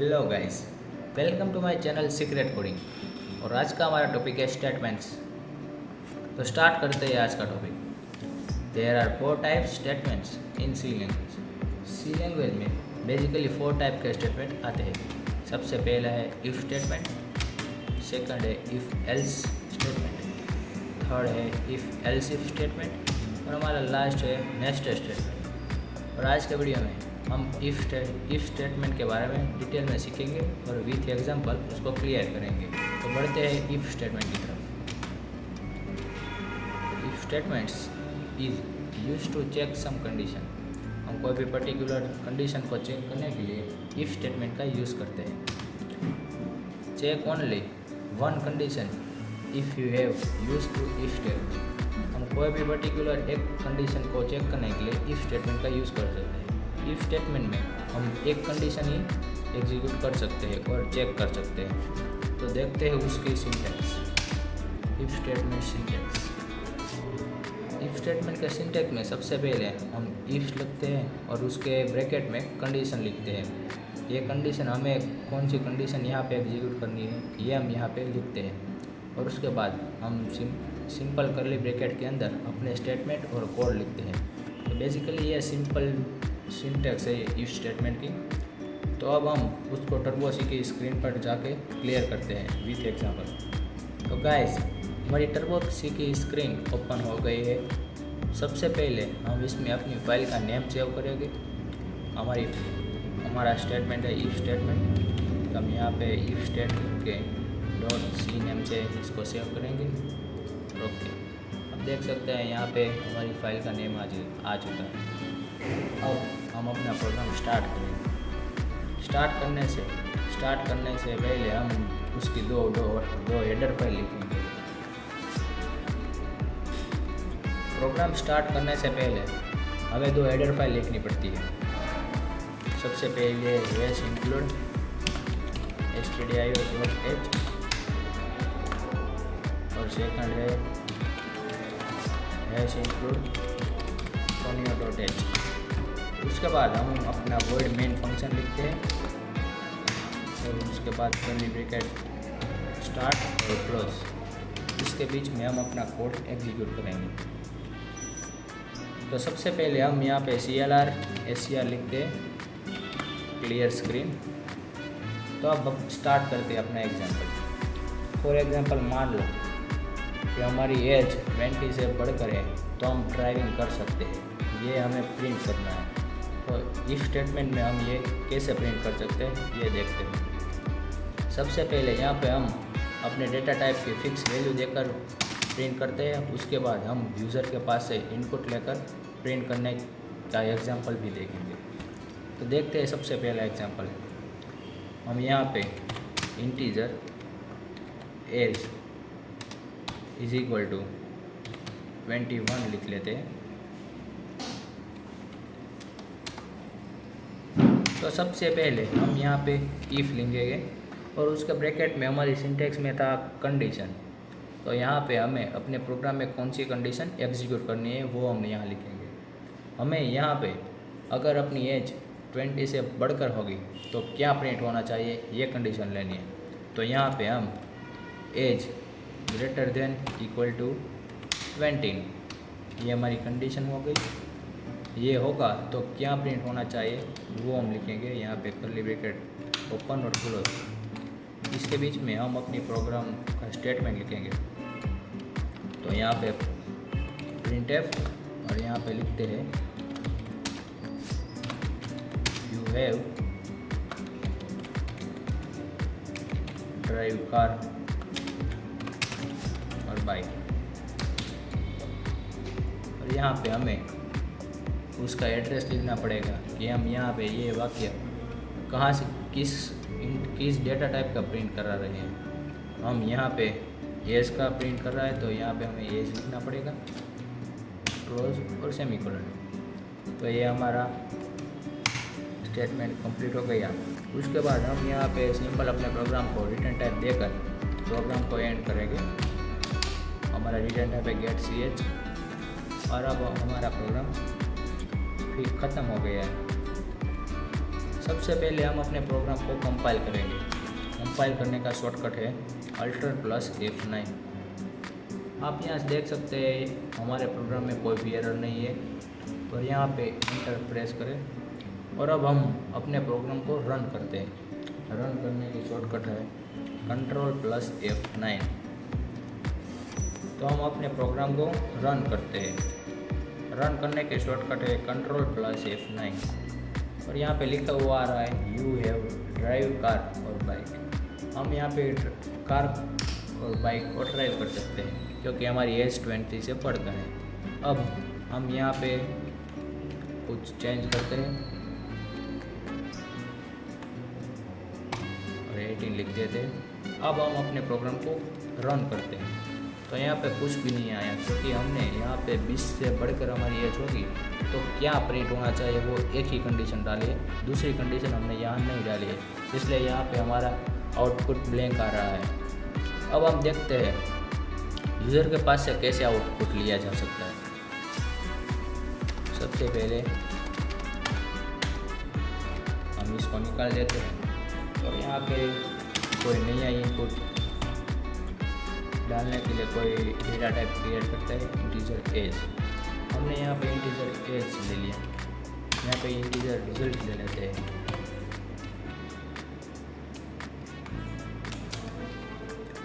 Hello guys, welcome to my channel secret coding. और आज का हमारा टॉपिक है स्टेटमेंट्स। तो स्टार्ट करते हैं आज का topic. There are 4 types statements in C language. C language में बेसिकली 4 टाइप के स्टेटमेंट आते हैं। सबसे पहला है इफ़ स्टेटमेंट, सेकंड है इफ़ एल्स स्टेटमेंट, थर्ड है इफ़ एल्स इफ स्टेटमेंट और हमारा लास्ट है नेक्स्ट स्टेटमेंट। और आज के वीडियो में हम इफ़ स्टेटमेंट के बारे में डिटेल में सीखेंगे और विथ एग्जांपल उसको क्लियर करेंगे। तो बढ़ते हैं इफ़ स्टेटमेंट की तरफ। If statements is use to check some condition. हम कोई भी पर्टिकुलर कंडीशन को चेक करने के लिए इफ़ स्टेटमेंट का यूज़ करते हैं। Check only one condition if you have use to if statement. हम कोई भी पर्टिकुलर एक कंडीशन को चेक करने के लिए इफ़ स्टेटमेंट का यूज़ कर सकते हैं। इफ स्टेटमेंट में हम एक कंडीशन ही एग्जीक्यूट कर सकते हैं और चेक कर सकते हैं। तो देखते हैं उसकी syntax. If statement syntax. If statement के सिंटैक्स में सबसे पहले हम इफ लिखते हैं और उसके ब्रैकेट में कंडीशन लिखते हैं। ये कंडीशन हमें कौन सी कंडीशन यहाँ पे एग्जीक्यूट करनी है ये हम यहाँ पे लिखते हैं। और उसके बाद हम सिंपल करली ब्रैकेट के अंदर अपने स्टेटमेंट और कोड लिखते हैं। तो बेसिकली ये सिंपल सिंटैक्स है इफ स्टेटमेंट की। तो अब हम उसको टर्बो सी की स्क्रीन पर जाके क्लियर करते हैं विथ एग्जांपल। तो गाइस, हमारी टर्बो सी की स्क्रीन ओपन हो गई है। सबसे पहले हम इसमें अपनी फाइल का नेम सेव करेंगे। हमारा स्टेटमेंट है इफ स्टेटमेंट। तो हम यहाँ पे इफ स्टेटमेंट के .c नेम से इसको सेव करेंगे। ओके, अब देख सकते हैं यहाँ पे हमारी फाइल का नेम आ चुका है। अब हम अपना प्रोग्राम स्टार्ट करेंगे। स्टार्ट करने से पहले हम उसकी दो हेडर फाइल लिखेंगे। प्रोग्राम स्टार्ट करने से पहले हमें 2 हेडर फाइल लिखनी पड़ती है। सबसे पहले हैश इंक्लूड stdio.h और सेकंड है हैश इंक्लूड tonio.h। उसके बाद हम अपना वर्ड मेन फंक्शन लिखते हैं और उसके बाद कर्ली ब्रैकेट स्टार्ट और क्लोज। इसके बीच में हम अपना कोड एग्जीक्यूट करेंगे। तो सबसे पहले हम यहाँ पे CLR SCR लिखते हैं क्लियर स्क्रीन। तो अब स्टार्ट करते हैं अपना एग्जांपल। फॉर एग्जांपल मान लो कि हमारी एज 20 से बढ़कर है तो हम ड्राइविंग कर सकते हैं। ये हमें प्रिंट करना है। तो इफ स्टेटमेंट में हम ये कैसे प्रिंट कर सकते हैं ये देखते हैं। सबसे पहले यहाँ पे हम अपने डेटा टाइप की फिक्स वैल्यू देकर प्रिंट करते हैं। उसके बाद हम यूज़र के पास से इनपुट लेकर प्रिंट करने का एग्जांपल भी देखेंगे। तो देखते हैं सबसे पहला एग्जांपल। हम यहाँ पे integer age is equal to 21 लिख लेते हैं। तो सबसे पहले हम यहाँ पे इफ़ लिखेंगे और उसके ब्रैकेट में हमारी सिंटैक्स में था कंडीशन। तो यहाँ पे हमें अपने प्रोग्राम में कौन सी कंडीशन एग्जीक्यूट करनी है वो हम यहाँ लिखेंगे। हमें यहाँ पे अगर अपनी एज 20 से बढ़कर होगी तो क्या प्रिंट होना चाहिए ये कंडीशन लेनी है। तो यहाँ पे हम age greater than equal to 20 ये हमारी कंडीशन हो गई। ये होगा तो क्या प्रिंट होना चाहिए वो हम लिखेंगे। यहाँ पे कर्ली ब्रैकेट ओपन और क्लोज। इसके बीच में हम अपनी प्रोग्राम का स्टेटमेंट लिखेंगे। तो यहाँ पे printf और यहाँ पे लिखते हैं यू हैव ड्राइव कार और बाइक। और यहाँ पे हमें उसका एड्रेस लिखना पड़ेगा कि हम यहाँ पे ये वाक्य कहाँ से किस डेटा टाइप का प्रिंट करा रहे हैं। हम यहाँ पे एज का प्रिंट कर रहा है तो यहाँ पे हमें एज लिखना पड़ेगा, क्लोज और सेमीकोलन। तो ये हमारा स्टेटमेंट कंप्लीट हो गया। उसके बाद हम यहाँ पे सिंपल अपने प्रोग्राम को रिटर्न टाइप देकर प्रोग्राम को एंड करेंगे। हमारा रिटर्न टाइप है गेट ch और अब हमारा प्रोग्राम फिर ख़त्म हो गया है। सबसे पहले हम अपने प्रोग्राम को कंपाइल करेंगे। कंपाइल करने का शॉर्टकट है Alt+F9। आप यहाँ से देख सकते हैं हमारे प्रोग्राम में कोई भी एरर नहीं है, और यहाँ पे इंटर प्रेस करें और अब हम अपने प्रोग्राम को रन करते हैं। रन करने की शॉर्टकट है Ctrl+F9। तो हम अपने प्रोग्राम को रन करते हैं। रन करने के शॉर्टकट है Ctrl+F9, और यहाँ पे लिखा हुआ आ रहा है यू हैव ड्राइव कार और बाइक। हम यहाँ पे कार और बाइक को ड्राइव कर सकते हैं क्योंकि हमारी एज 20 से बढ़कर है। अब हम यहाँ पे कुछ चेंज करते हैं और 18 लिख देते हैं। अब हम अपने प्रोग्राम को रन करते हैं। तो यहाँ पे कुछ भी नहीं आया क्योंकि हमने यहाँ पे 20 से बढ़कर हमारी एज होगी तो क्या प्रिंट होना चाहिए वो एक ही कंडीशन डाली है, दूसरी कंडीशन हमने यहाँ नहीं डाली है, इसलिए यहाँ पे हमारा आउटपुट ब्लैंक आ रहा है। अब हम देखते हैं यूज़र के पास से कैसे आउटपुट लिया जा सकता है। सबसे पहले हम इसको निकाल देते हैं और यहाँ पे कोई नया इनपुट डालने के लिए कोई डेटा टाइप क्रिएट करता है इंटीजर एज। हमने यहाँ पे इंटीजर एज ले लिया, यहाँ पे इंटीजर रिजल्ट ले लेते हैं।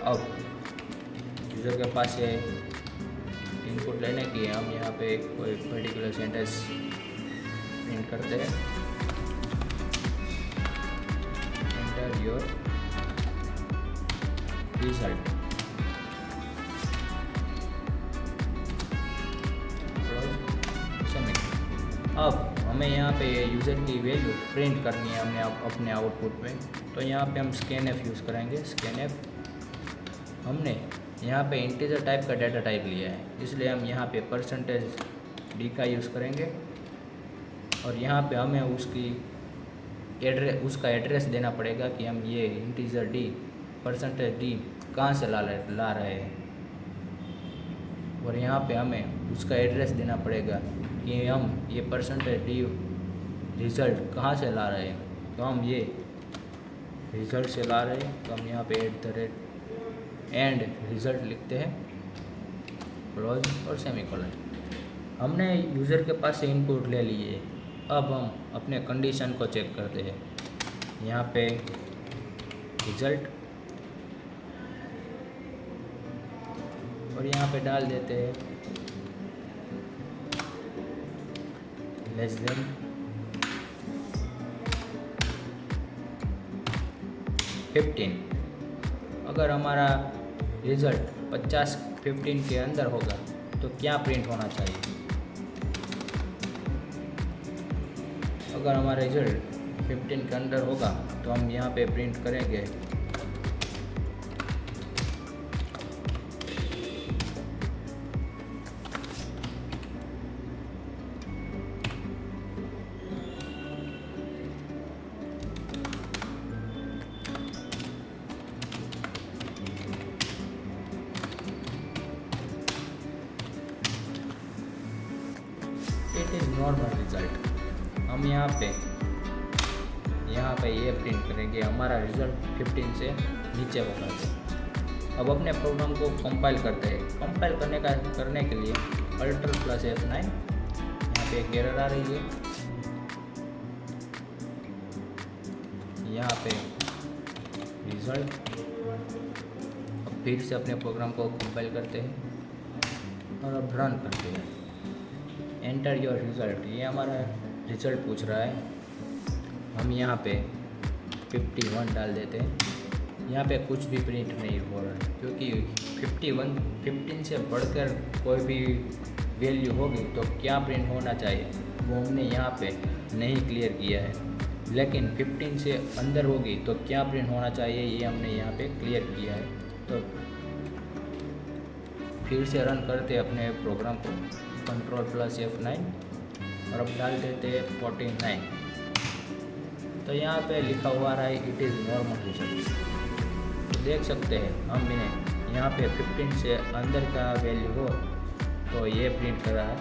अब यूज़र के पास से इनपुट लेने की हम यहाँ पे कोई पर्टिकुलर सेंटेंस प्रिंट करते हैं। Enter your result. अब हमें यहाँ पे यूज़र की वैल्यू प्रिंट करनी है हमने अपने आउटपुट में, तो यहाँ पे हम स्कैनएफ यूज़ करेंगे। स्कैनएफ हमने यहाँ पे इंटीजर टाइप का डाटा टाइप लिया है, इसलिए हम यहाँ पे %d का यूज़ करेंगे और यहाँ पे हमें उसका एड्रेस देना पड़ेगा कि हम ये इंटीजर d %d कहाँ से ला रहे हैं, और यहाँ पे हमें उसका एड्रेस देना पड़ेगा कि हम ये %d रिज़ल्ट कहाँ से ला रहे हैं। तो हम ये रिज़ल्ट से ला रहे हैं, तो हम यहाँ पे एंड रिज़ल्ट लिखते हैं, क्लोज और सेमीकोलन। हमने यूज़र के पास से इनपुट ले लिए। अब हम अपने कंडीशन को चेक करते हैं। यहाँ पे रिज़ल्ट और यहाँ पे डाल देते हैं लेस देन 15। अगर हमारा रिज़ल्ट 15 के अंदर होगा तो क्या प्रिंट होना चाहिए। अगर हमारा रिज़ल्ट 15 के अंदर होगा तो हम यहाँ पे प्रिंट करेंगे इट इज़ नॉर्मल रिज़ल्ट। हम यहाँ पे ये प्रिंट करेंगे हमारा रिज़ल्ट 15 से नीचे होगा। अब अपने प्रोग्राम को कंपाइल करते हैं। कंपाइल करने के लिए Alt+F9। यहाँ पे एक एरर आ रही है, यहाँ पे रिज़ल्ट। अब फिर से अपने प्रोग्राम को कंपाइल करते हैं और अब रन करते हैं। एंटर योर रिज़ल्ट, ये हमारा रिज़ल्ट पूछ रहा है। हम यहाँ पे 51 डाल देते हैं। यहाँ पे कुछ भी प्रिंट नहीं हो रहा है क्योंकि 15 से बढ़कर कोई भी वैल्यू होगी तो क्या प्रिंट होना चाहिए वो हमने यहाँ पे नहीं क्लियर किया है। लेकिन 15 से अंदर होगी तो क्या प्रिंट होना चाहिए ये हमने यहाँ पे क्लियर किया है। तो फिर से रन करते अपने प्रोग्राम को Ctrl+F9 और अब डाल देते हैं 49। तो यहाँ पे लिखा हुआ रहा है इट इज़ नॉर्मल रिज़ल्ट। तो देख सकते हैं हम इन्हें यहाँ पे 15 से अंदर का वैल्यू हो तो ये प्रिंट कर रहा है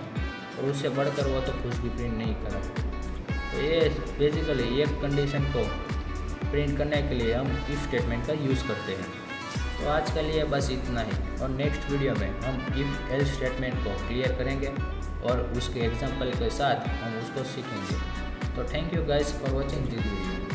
और उससे बढ़कर वो तो कुछ भी प्रिंट नहीं कर रहा। तो ये बेसिकली एक कंडीशन को प्रिंट करने के लिए हम इफ स्टेटमेंट का यूज़ करते हैं। तो आज के लिए बस इतना ही, और नेक्स्ट वीडियो में हम इफ एल्स स्टेटमेंट को क्लियर करेंगे और उसके एग्जाम्पल के साथ हम उसको सीखेंगे। तो thank you guys for watching this video.